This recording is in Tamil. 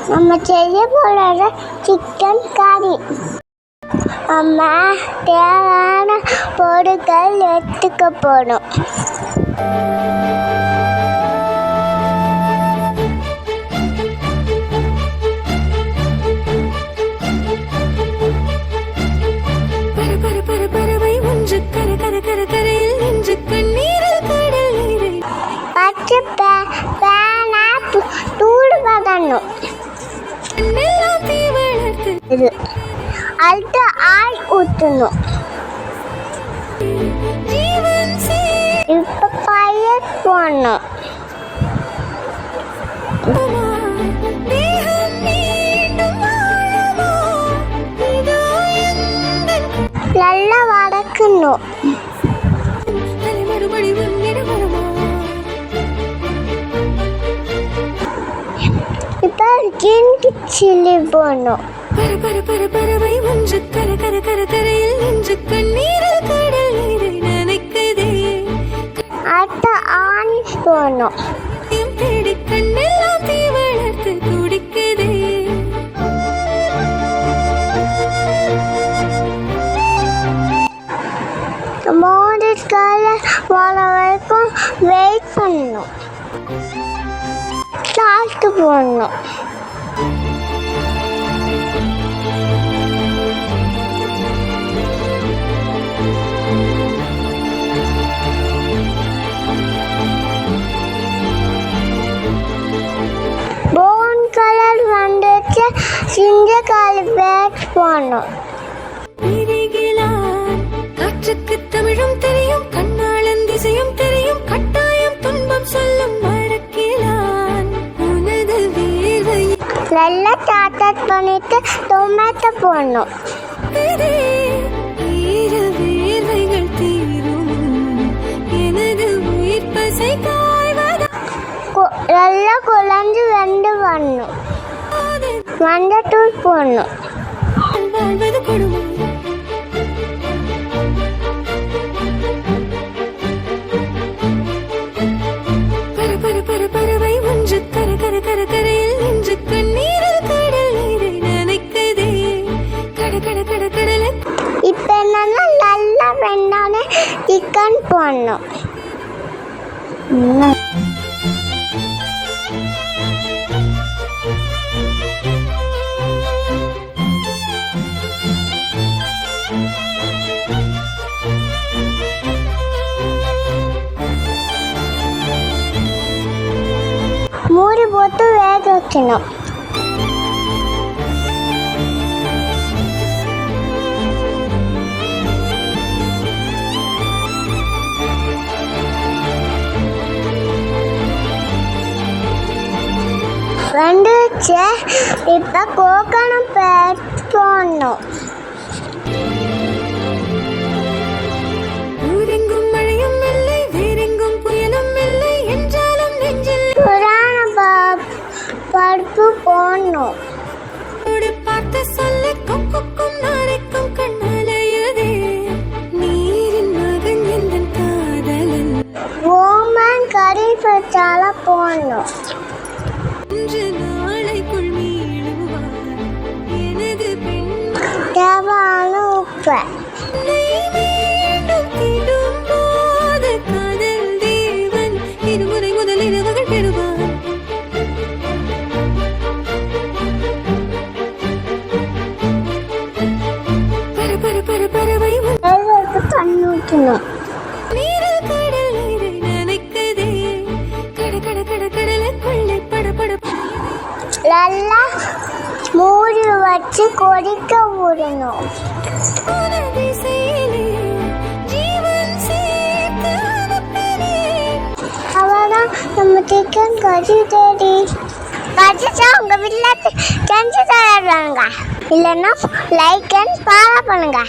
நம்ம செய்ய போகிற சிக்கன் கறி. அம்மா தேவையான பொருட்கள் எடுத்துக்க போகணும். தூள் பதணும். அல்ட ஆள் ஊற்றணும். இப்போ பயிர் போடணும். நல்லா வதக்கணும். இப்போ கிண்டி சில்லி போடணும். அடுத்த ஆனிஸ் போடணும். மோதிக்கால வர வரைக்கும் வெயிட் பண்ணணும். சால்ட் போடணும். ப்ரௌன் கலர் வந்துச்சு. சிங்கக்காளி பேக் போடணும். காற்றுக்கு தமிழும் தெரியும், கண்ணாளன் திசையும் தெரியும், கட்டாயம் துன்பம் சொல்லும் மறக்கிறான் உனது வேர்வை. நல்லா சாட் பண்ணிட்டு டொமேட்டோ போடணும். வேர்வைகள் தீரும் எனது உயிர் பசை காய்வதா. நல்லா குழஞ்சு வெந்து வரணும். மஞ்சத்தூள் போடணும். வாழ்வது கொடுமை. பறவை ஒன்று கரையில் நின்று கண்ணீரில் கடல் நீரை நினைக்கதே. கடலை. இப்போ என்னன்னா நல்லா வெந்தான சிக்கன் போடணும். மூடி போட்டு வேக வைக்கணும். வெந்துச்சு. இப்போ கோகனட் பேஸ்ட் போடணும். பருப்பு போடணும். பார்த்து சொல்ல கொக்கும் நாரைக்கும் கண்ணாலையதே நீரின் மகன் எந்த காதலன். ஓமன் கறி பச்சால போடணும். நாளைக்குள் மீளுவார் எனது பெண். தேவையான உப்பு. போது காதல் தேவன் இருமுறை முதல் இரவுகள் பெறுவார். தண்ணி ஊற்றணும். நல்லா மூடி வச்சு கொதிக்க விடணும். அவ்வளோதான் நம்ம சிக்கன் கறி ரெடி. கடிச்சா உங்கள் வீட்டில் செஞ்சு தருவாங்க. இல்லைன்னா லைக் அண்ட் ஃபாலோ பண்ணுங்க.